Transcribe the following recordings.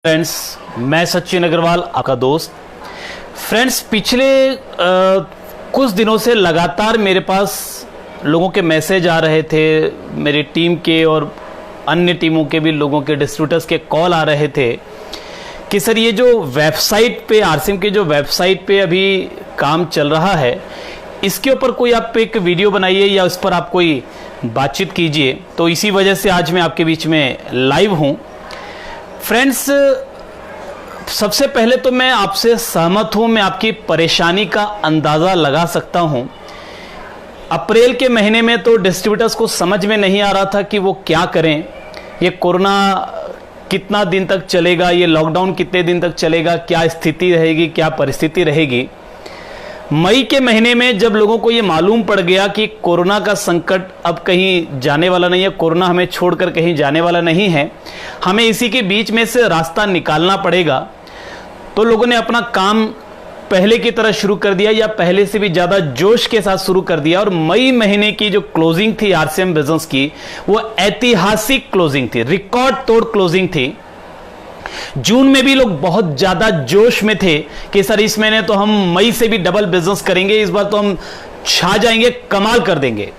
Friends, मैं सचिन अग्रवाल आपका दोस्त। फ्रेंड्स, पिछले कुछ दिनों से लगातार मेरे पास लोगों के मैसेज आ रहे थे, मेरी टीम के और अन्य टीमों के भी लोगों के, डिस्ट्रीब्यूटर्स के कॉल आ रहे थे कि सर ये जो वेबसाइट पे आरसीएम के जो वेबसाइट पे अभी काम चल रहा है, इसके ऊपर कोई आप एक वीडियो बनाइए या उस पर आप कोई बातचीत कीजिए। तो इसी वजह से आज मैं आपके बीच में लाइव हूँ। फ्रेंड्स, सबसे पहले तो मैं आपसे सहमत हूं, मैं आपकी परेशानी का अंदाज़ा लगा सकता हूं। अप्रैल के महीने में तो डिस्ट्रीब्यूटर्स को समझ में नहीं आ रहा था कि वो क्या करें, ये कोरोना कितना दिन तक चलेगा, ये लॉकडाउन कितने दिन तक चलेगा, क्या स्थिति रहेगी, क्या परिस्थिति रहेगी। मई के महीने में जब लोगों को ये मालूम पड़ गया कि कोरोना का संकट अब कहीं जाने वाला नहीं है, कोरोना हमें छोड़कर कहीं जाने वाला नहीं है, हमें इसी के बीच में से रास्ता निकालना पड़ेगा, तो लोगों ने अपना काम पहले की तरह शुरू कर दिया या पहले से भी ज़्यादा जोश के साथ शुरू कर दिया। और मई महीने की जो क्लोजिंग थी आरसीएम बिजनेस की, वो ऐतिहासिक क्लोजिंग थी, रिकॉर्ड तोड़ क्लोजिंग थी। जून में भी लोग बहुत ज्यादा जोश में थे कि सर इस महीने तो हम मई से भी डबल बिजनेस करेंगे, इस बार तो हम छा जाएंगे, कमाल कर देंगे।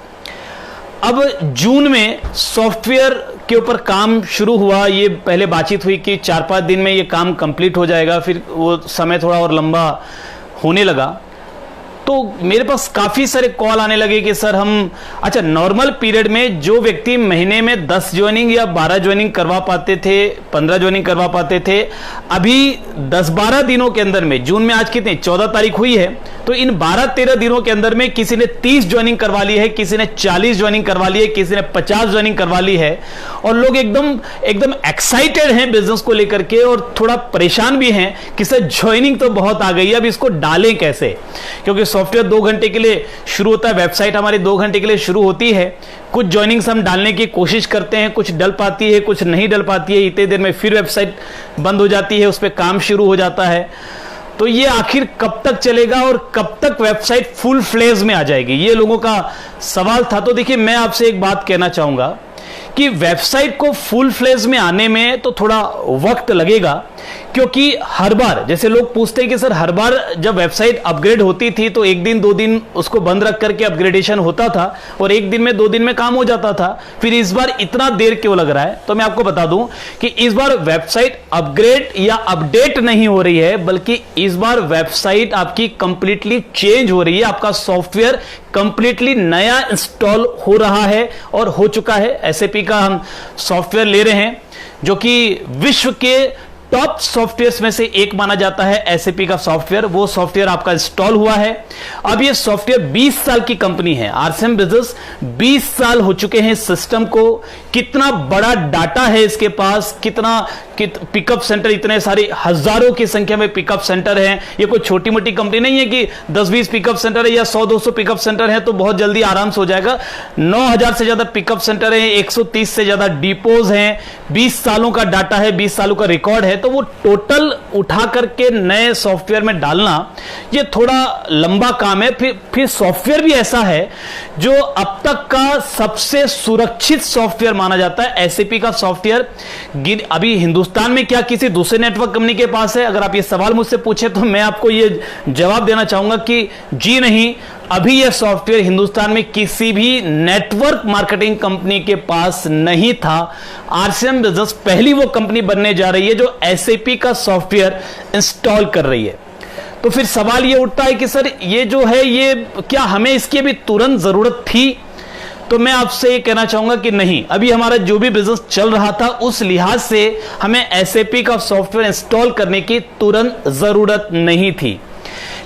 अब जून में सॉफ्टवेयर के ऊपर काम शुरू हुआ। ये पहले बातचीत हुई कि 4-5 दिन में ये काम कंप्लीट हो जाएगा, फिर वो समय थोड़ा और लंबा होने लगा। तो मेरे पास काफ़ी सारे कॉल आने लगे कि सर हम, अच्छा, नॉर्मल पीरियड में जो व्यक्ति महीने में 10 ज्वाइनिंग या 12 ज्वाइनिंग करवा पाते थे, 15 ज्वाइनिंग करवा पाते थे, अभी 10-12 दिनों के अंदर में, जून में आज कितनी 14 तारीख हुई है, तो इन 12-13 दिनों के अंदर में किसी ने 30 ज्वाइनिंग करवा ली है, किसी ने 40 ज्वाइनिंग करवा ली है, किसी ने 50 ज्वाइनिंग करवा ली है। और लोग एकदम एक्साइटेड हैं बिजनेस को लेकर के, और थोड़ा परेशान भी हैं कि सर ज्वाइनिंग तो बहुत आ गई है, अब इसको डालें कैसे, क्योंकि सॉफ्टवेयर 2 घंटे के लिए शुरू होता है, वेबसाइट हमारी 2 घंटे के लिए शुरू होती है। कुछ ज्वाइनिंग्स हम डालने की कोशिश करते हैं, कुछ डल पाती है, कुछ नहीं डल पाती है, इतने देर में फिर वेबसाइट बंद हो जाती है, उस पर काम शुरू हो जाता है। तो ये आखिर कब तक चलेगा और कब तक वेबसाइट फुल फ्लेज में आ जाएगी, ये लोगों का सवाल था। तो देखिए, मैं आपसे एक बात कहना चाहूंगा कि वेबसाइट को फुल फ्लेज में आने में तो थोड़ा वक्त लगेगा, क्योंकि हर बार जैसे लोग पूछते हैं कि सर हर बार जब वेबसाइट अपग्रेड होती थी तो 1 दिन 2 दिन उसको बंद रख करके अपग्रेडेशन होता था और 1 दिन में 2 दिन में काम हो जाता था, फिर इस बार इतना देर क्यों लग रहा है। तो मैं आपको बता दूं कि इस बार वेबसाइट अपग्रेड या अपडेट नहीं हो रही है, बल्कि इस बार वेबसाइट आपकी कंप्लीटली चेंज हो रही है, आपका सॉफ्टवेयर कंप्लीटली नया इंस्टॉल हो रहा है और हो चुका है। एसएपी का हम सॉफ्टवेयर ले रहे हैं, जो कि विश्व के टॉप सॉफ्टवेयर में से एक माना जाता है एसएपी का सॉफ्टवेयर। वो सॉफ्टवेयर आपका इंस्टॉल हुआ है। अब ये सॉफ्टवेयर 20 साल की कंपनी है, आरसीएम बिजनेस 20 साल हो चुके हैं इस सिस्टम को। कितना बड़ा डाटा है इसके पास, कितना पिकअप सेंटर, इतने सारे हजारों की संख्या में पिकअप सेंटर हैं। ये कोई छोटी मोटी कंपनी नहीं है कि 10-20 पिकअप सेंटर है या 100-200 पिकअप सेंटर है तो बहुत जल्दी आराम से हो जाएगा। 9000 से ज्यादा पिकअप सेंटर है, 130 से ज्यादा डिपोज हैं, 20 सालों का डाटा है, 20 सालों का रिकॉर्ड है। तो वो टोटल उठा करके नए सॉफ्टवेयर में डालना ये थोड़ा लंबा काम है। फिर सॉफ्टवेयर भी ऐसा है जो अब तक का सबसे सुरक्षित सॉफ्टवेयर माना जाता है, एसएपी का सॉफ्टवेयर। अभी हिंदुस्तान में क्या किसी दूसरे नेटवर्क कंपनी के पास है? अगर आप ये सवाल मुझसे पूछे तो मैं आपको ये जवाब देना चाहूंगा कि जी नहीं, अभी यह सॉफ्टवेयर हिंदुस्तान में किसी भी नेटवर्क मार्केटिंग कंपनी के पास नहीं था। आरसीएम बिजनेस पहली वो कंपनी बनने जा रही है जो एसएपी का सॉफ्टवेयर इंस्टॉल कर रही है। तो फिर सवाल ये उठता है कि सर ये जो है, ये क्या हमें इसकी भी तुरंत जरूरत थी? तो मैं आपसे ये कहना चाहूंगा कि नहीं, अभी हमारा जो भी बिजनेस चल रहा था उस लिहाज से हमें एसएपी का सॉफ्टवेयर इंस्टॉल करने की तुरंत जरूरत नहीं थी।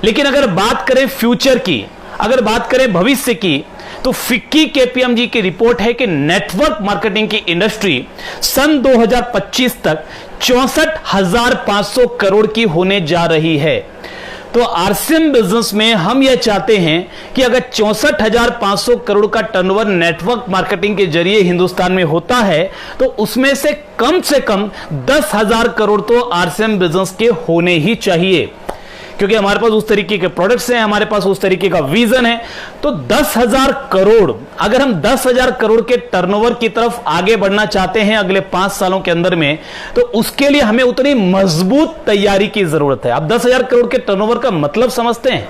लेकिन अगर बात करें फ्यूचर की, अगर बात करें भविष्य की, तो फिक्की केपीएमजी की रिपोर्ट है कि नेटवर्क मार्केटिंग की इंडस्ट्री सन 2025 तक 64,500 करोड़ की होने जा रही है। तो आरसीएम बिजनेस में हम यह चाहते हैं कि अगर 64,500 करोड़ का टर्नओवर नेटवर्क मार्केटिंग के जरिए हिंदुस्तान में होता है तो उसमें से कम 10,000 करोड़ तो आरसीएम बिजनेस के होने ही चाहिए। क्योंकि हमारे पास उस तरीके के प्रोडक्ट्स हैं, हमारे पास उस तरीके का विजन है। तो 10,000 करोड़, अगर हम 10,000 करोड़ के टर्नओवर की तरफ आगे बढ़ना चाहते हैं अगले 5 सालों के अंदर में, तो उसके लिए हमें उतनी मजबूत तैयारी की जरूरत है। आप 10,000 करोड़ के टर्नओवर का मतलब समझते हैं?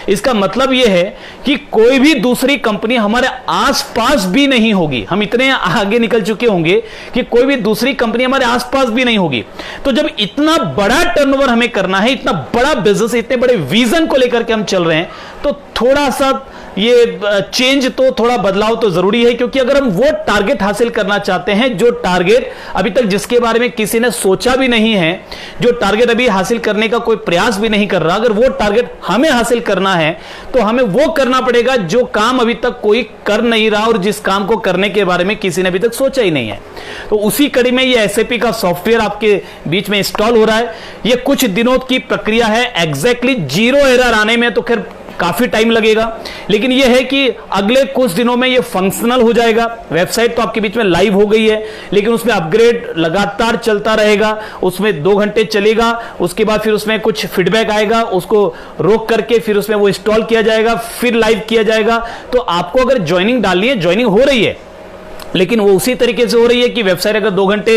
इसका मतलब यह है कि कोई भी दूसरी कंपनी हमारे आसपास भी नहीं होगी। हम इतने आगे निकल चुके होंगे कि कोई भी दूसरी कंपनी हमारे आसपास भी नहीं होगी। तो जब इतना बड़ा टर्नओवर हमें करना है, इतना बड़ा बिजनेस, इतने बड़े विजन को लेकर के हम चल रहे हैं, तो थोड़ा सा ये चेंज, तो थोड़ा बदलाव तो जरूरी है। क्योंकि अगर हम वो टारगेट हासिल करना चाहते हैं जो टारगेट अभी तक जिसके बारे में किसी ने सोचा भी नहीं है, जो टारगेट अभी हासिल करने का कोई प्रयास भी नहीं कर रहा, अगर वो टारगेट हमें हासिल करना है तो हमें वो करना पड़ेगा जो काम अभी तक कोई कर नहीं रहा और जिस काम को करने के बारे में किसी ने अभी तक सोचा ही नहीं है। तो उसी कड़ी में ये SAP का सॉफ्टवेयर आपके बीच में इंस्टॉल हो रहा है। ये कुछ दिनों की प्रक्रिया है। एग्जैक्टली 0 एरर आने में तो खैर काफी टाइम लगेगा, लेकिन यह है कि अगले कुछ दिनों में यह फंक्शनल हो जाएगा। वेबसाइट तो आपके बीच में लाइव हो गई है, लेकिन उसमें अपग्रेड लगातार चलता रहेगा। उसमें 2 घंटे चलेगा, उसके बाद फिर उसमें कुछ फीडबैक आएगा, उसको रोक करके फिर उसमें वो इंस्टॉल किया जाएगा, फिर लाइव किया जाएगा। तो आपको अगर ज्वाइनिंग डालनी है, ज्वाइनिंग हो रही है, लेकिन वो उसी तरीके से हो रही है कि वेबसाइट अगर 2 घंटे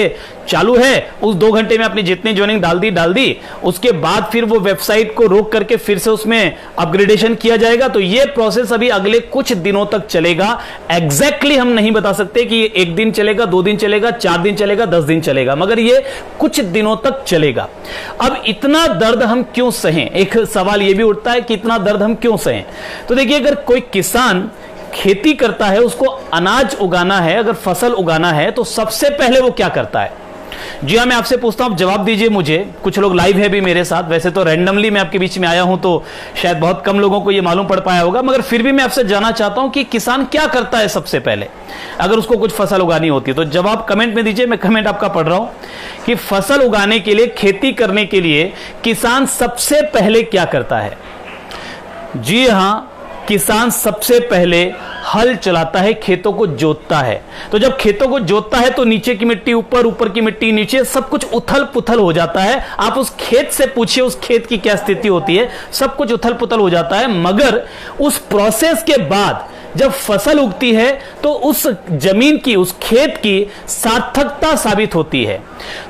चालू है, उस 2 घंटे में अपनी जितनी ज्वाइनिंग डाल दी, उसके बाद फिर वो वेबसाइट को रोक करके फिर से उसमें अपग्रेडेशन किया जाएगा। तो ये प्रोसेस अभी अगले कुछ दिनों तक चलेगा। एग्जैक्टली हम नहीं बता सकते कि ये 1 दिन चलेगा, 2 दिन चलेगा, 4 दिन चलेगा, 10 दिन चलेगा, मगर ये कुछ दिनों तक चलेगा। अब इतना दर्द हम क्यों सहें? एक सवाल ये भी उठता है कि इतना दर्द हम क्यों सहें? तो देखिए, अगर कोई किसान खेती करता है, उसको अनाज उगाना है, अगर फसल उगाना है, तो सबसे पहले वो क्या करता है? जी हाँ, मैं आपसे पूछता हूं, आप जवाब दीजिए मुझे। कुछ लोग लाइव है भी मेरे साथ, वैसे तो रैंडमली मैं आपके बीच में आया हूं तो शायद बहुत कम लोगों को ये मालूम पड़ पाया होगा, मगर फिर भी मैं आपसे जानना चाहता हूं कि किसान क्या करता है सबसे पहले अगर उसको कुछ फसल उगानी होती है। तो जवाब कमेंट में दीजिए, मैं कमेंट आपका पढ़ रहा हूं कि फसल उगाने के लिए, खेती करने के लिए किसान सबसे पहले क्या करता है। जी हाँ, किसान सबसे पहले हल चलाता है, खेतों को जोतता है। तो जब खेतों को जोतता है तो नीचे की मिट्टी ऊपर, ऊपर की मिट्टी नीचे, सब कुछ उथल पुथल हो जाता है। आप उस खेत से पूछिए उस खेत की क्या स्थिति होती है, सब कुछ उथल पुथल हो जाता है। मगर उस प्रोसेस के बाद जब फसल उगती है तो उस जमीन की, उस खेत की सार्थकता साबित होती है।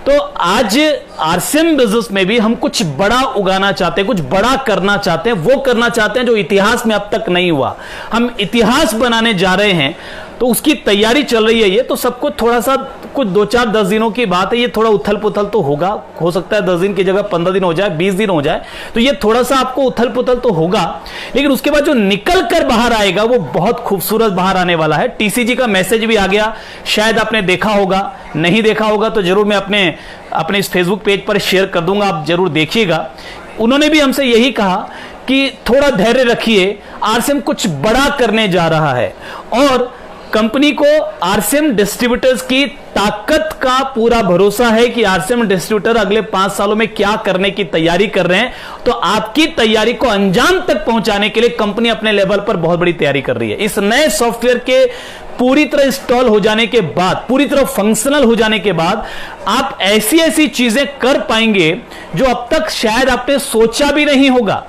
तो आज RCM बिजनेस में भी हम कुछ बड़ा उगाना चाहते हैं, कुछ बड़ा करना चाहते हैं, वो करना चाहते हैं जो इतिहास में अब तक नहीं हुआ। हम इतिहास बनाने जा रहे हैं, तो उसकी तैयारी चल रही है। ये तो सबको थोड़ा सा, कुछ 2, 4, 10 दिनों की बात है, ये थोड़ा उथल पुथल तो होगा। हो सकता है 10 दिन की जगह 15 दिन हो जाए, 20 दिन हो जाए, तो ये थोड़ा सा आपको उथल पुथल तो होगा। लेकिन उसके बाद जो निकल कर बाहर आएगा वो बहुत खूबसूरत बाहर आने वाला है। TCG का मैसेज भी आ गया, शायद आपने देखा होगा, नहीं देखा होगा तो जरूर मैं अपने इस फेसबुक पेज पर शेयर कर दूंगा, आप जरूर देखिएगा। उन्होंने भी हमसे यही कहा कि थोड़ा धैर्य रखिए, RCM कुछ बड़ा करने जा रहा है। और कंपनी को RCM डिस्ट्रीब्यूटर्स की ताकत का पूरा भरोसा है कि RCM डिस्ट्रीब्यूटर अगले 5 सालों में क्या करने की तैयारी कर रहे हैं। तो आपकी तैयारी को अंजाम तक पहुंचाने के लिए कंपनी अपने लेवल पर बहुत बड़ी तैयारी कर रही है। इस नए सॉफ्टवेयर के पूरी तरह इंस्टॉल हो जाने के बाद, पूरी तरह फंक्शनल हो जाने के बाद, आप ऐसी ऐसी चीजें कर पाएंगे जो अब तक शायद आपने सोचा भी नहीं होगा।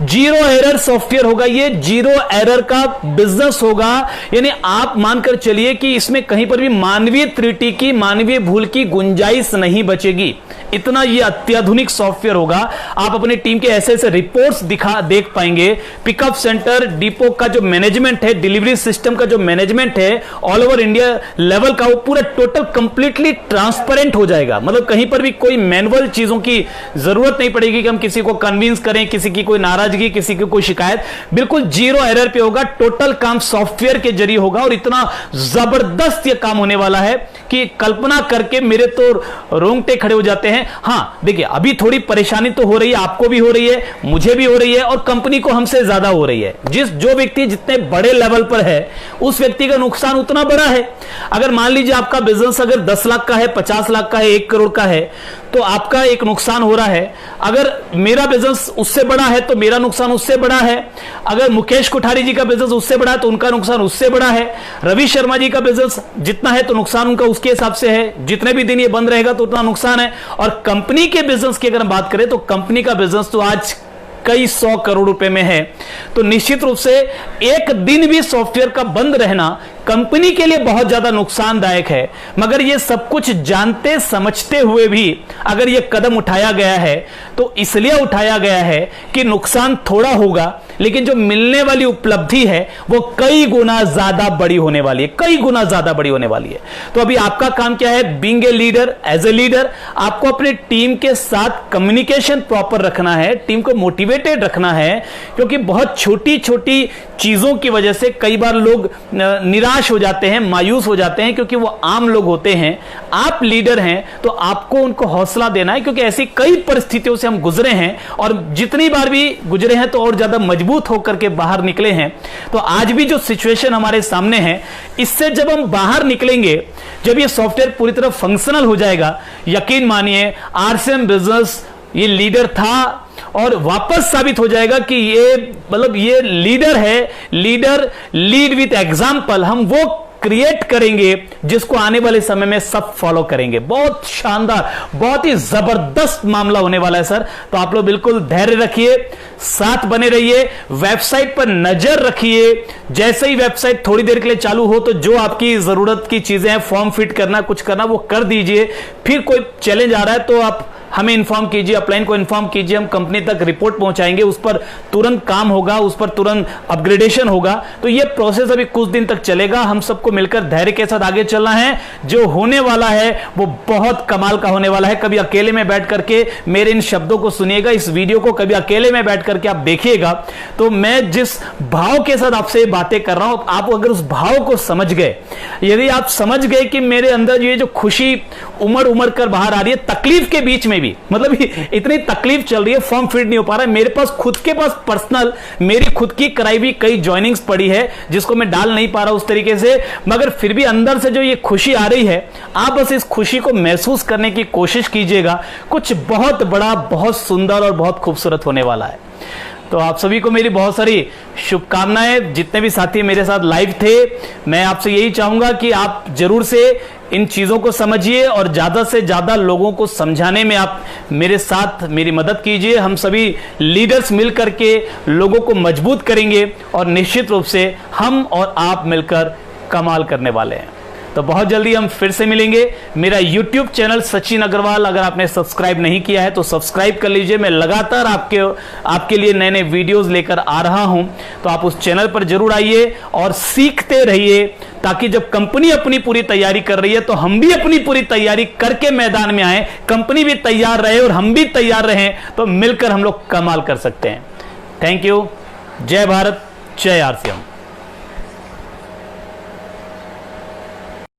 0 एरर सॉफ्टवेयर होगा, ये 0 एरर का बिजनेस होगा। यानी आप मानकर चलिए कि इसमें कहीं पर भी मानवीय त्रुटि की, मानवीय भूल की गुंजाइश नहीं बचेगी। इतना ये अत्याधुनिक सॉफ्टवेयर होगा। आप अपनी टीम के ऐसे ऐसे रिपोर्ट्स देख पाएंगे। पिकअप सेंटर, डिपो का जो मैनेजमेंट है, डिलीवरी सिस्टम का जो मैनेजमेंट है, ऑल ओवर इंडिया लेवल का, वो पूरा टोटल कंप्लीटली ट्रांसपेरेंट हो जाएगा। मतलब कहीं पर भी कोई मैनुअल चीजों की जरूरत नहीं पड़ेगी कि हम किसी को कन्विंस करें, किसी की कोई नाराजगी, किसी की कोई शिकायत, बिल्कुल 0 एरर पे होगा। टोटल काम सॉफ्टवेयर के जरिए होगा और इतना जबरदस्त ये काम होने वाला है कि कल्पना करके मेरे तो रोंगटे खड़े हो जाते हैं। हां देखिए, अभी थोड़ी परेशानी तो हो रही है, आपको भी हो रही है, मुझे भी हो रही है और कंपनी को हमसे ज्यादा हो रही है। जो व्यक्ति जितने बड़े लेवल पर है, उस व्यक्ति का नुकसान उतना बड़ा है। अगर मान लीजिए आपका बिजनेस अगर 10 लाख का है, 50 लाख का है, 1 करोड़ का है, तो आपका एक नुकसान हो रहा है। अगर मेरा बिजनेस उससे बड़ा है तो मेरा नुकसान उससे बड़ा है। अगर मुकेश कोठारी जी का बिजनेस उससे बड़ा है तो उनका नुकसान उससे बड़ा है। रवि शर्मा जी का बिजनेस जितना है तो नुकसान उनका उसके हिसाब से है। जितने भी दिन ये बंद रहेगा तो उतना नुकसान है। और कंपनी के बिजनेस की अगर हम बात करें तो कंपनी का बिजनेस तो आज कई 100 करोड़ रुपए में है, तो निश्चित रूप से एक दिन भी सॉफ्टवेयर का बंद रहना कंपनी के लिए बहुत ज्यादा नुकसानदायक है। मगर ये सब कुछ जानते समझते हुए भी अगर ये कदम उठाया गया है तो इसलिए उठाया गया है कि नुकसान थोड़ा होगा, लेकिन जो मिलने वाली उपलब्धि है वो कई गुना ज्यादा बड़ी होने वाली है, कई गुना ज्यादा बड़ी होने वाली है। तो अभी आपका काम क्या है? Being a leader, as a leader आपको अपने टीम के साथ कम्युनिकेशन प्रॉपर रखना है, टीम को मोटिवेटेड रखना है, क्योंकि बहुत छोटी छोटी चीजों की वजह से कई बार लोग निराश हो जाते हैं, मायूस हो जाते हैं, क्योंकि वो आम लोग होते हैं। आप लीडर हैं तो आपको उनको हौसला देना है, क्योंकि ऐसी कई परिस्थितियों से हम गुजरे हैं और जितनी बार भी गुजरे हैं तो और ज्यादा मजबूत होकर के बाहर निकले हैं। तो आज भी जो सिचुएशन हमारे सामने है, इससे जब हम बाहर निकलेंगे, जब ये सॉफ्टवेयर पूरी तरह फंक्शनल हो जाएगा, यकीन मानिए आरसीएम बिजनेस ये लीडर था और वापस साबित हो जाएगा कि ये मतलब ये लीडर है, लीडर लीड विथ एग्जाम्पल। हम वो क्रिएट करेंगे जिसको आने वाले समय में सब फॉलो करेंगे। बहुत शानदार, बहुत ही जबरदस्त मामला होने वाला है सर। तो आप लोग बिल्कुल धैर्य रखिए, साथ बने रहिए, वेबसाइट पर नजर रखिए। जैसे ही वेबसाइट थोड़ी देर के लिए चालू हो तो जो आपकी जरूरत की चीजें हैं, फॉर्म फिट करना, कुछ करना, वो कर दीजिए। फिर कोई चैलेंज आ रहा है तो आप हमें इन्फॉर्म कीजिए, अपलाइन को इन्फॉर्म कीजिए, हम कंपनी तक रिपोर्ट पहुंचाएंगे, उस पर तुरंत काम होगा, उस पर तुरंत अपग्रेडेशन होगा। तो ये प्रोसेस अभी कुछ दिन तक चलेगा। हम सबको मिलकर धैर्य के साथ आगे चलना है। जो होने वाला है वो बहुत कमाल का होने वाला है। कभी अकेले में बैठ करके मेरे इन शब्दों को सुनिएगा, इस वीडियो को कभी अकेले में बैठ करके आप देखिएगा, तो मैं जिस भाव के साथ आपसे बातें कर रहा हूं, आप अगर उस भाव को समझ गए, यदि आप समझ गए कि मेरे अंदर ये जो खुशी उमड़ उमड़ कर बाहर आ रही है, तकलीफ के बीच में भी, मतलब इतनी तकलीफ चल रही है, फॉर्म फिट नहीं हो पा रहा है, मेरे पास खुद के पास पर्सनल मेरी खुद की कराई हुई कई ज्वाइनिंग्स पड़ी है जिसको मैं डाल नहीं पा रहा उस तरीके से, मगर फिर भी अंदर से जो ये खुशी आ रही है, आप बस इस खुशी को महसूस करने की कोशिश कीजिएगा। कुछ बहुत बड़ा, बहुत सुंदर और बहुत खूबसूरत होने वाला है। तो आप सभी को मेरी बहुत सारी शुभकामनाएं। जितने भी साथी मेरे साथ लाइव थे, मैं आपसे यही चाहूंगा कि आप जरूर से इन चीजों को समझिए और ज्यादा से ज्यादा लोगों को समझाने में आप मेरे साथ मेरी मदद कीजिए। हम सभी लीडर्स मिलकर के लोगों को मजबूत करेंगे और निश्चित रूप से हम और आप मिलकर कमाल करने वाले हैं। तो बहुत जल्दी हम फिर से मिलेंगे। मेरा YouTube चैनल सचिन अग्रवाल अगर आपने सब्सक्राइब नहीं किया है तो सब्सक्राइब कर लीजिए। मैं लगातार आपके लिए नए नए वीडियोस लेकर आ रहा हूं, तो आप उस चैनल पर जरूर आइए और सीखते रहिए, ताकि जब कंपनी अपनी पूरी तैयारी कर रही है तो हम भी अपनी पूरी तैयारी करके मैदान में आए, कंपनी भी तैयार रहे और हम भी तैयार रहें, तो मिलकर हम लोग कमाल कर सकते हैं। Thank you. जय भारत, जय आरसीएम।